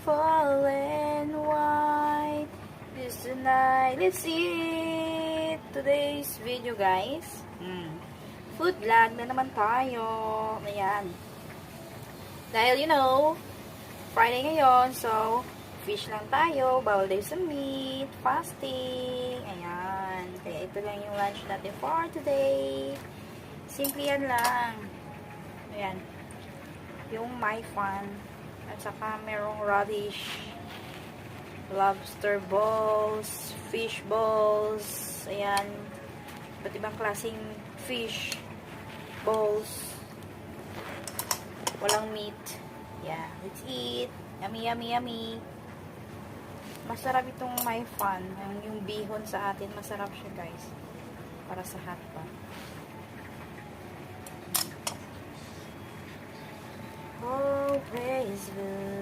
beautiful and white. This tonight. Let's eat today's video, guys. Food vlog na naman tayo. Ayan. Dahil, Friday ngayon, so, fish lang tayo. Bawal tayo sa meat. Fasting. Ayan. Kaya ito lang yung lunch natin for today. Simple yan lang. Ayan. Yung my fun. At saka merong radish. Lobster balls. Fish balls. Ayan. Iba't ibang klaseng fish balls. Walang meat. Yeah, let's eat. Yummy, yummy, yummy. Masarap itong my fun. Yung bihon sa atin, masarap siya, guys. Para sa hotpot. Oh, praise God.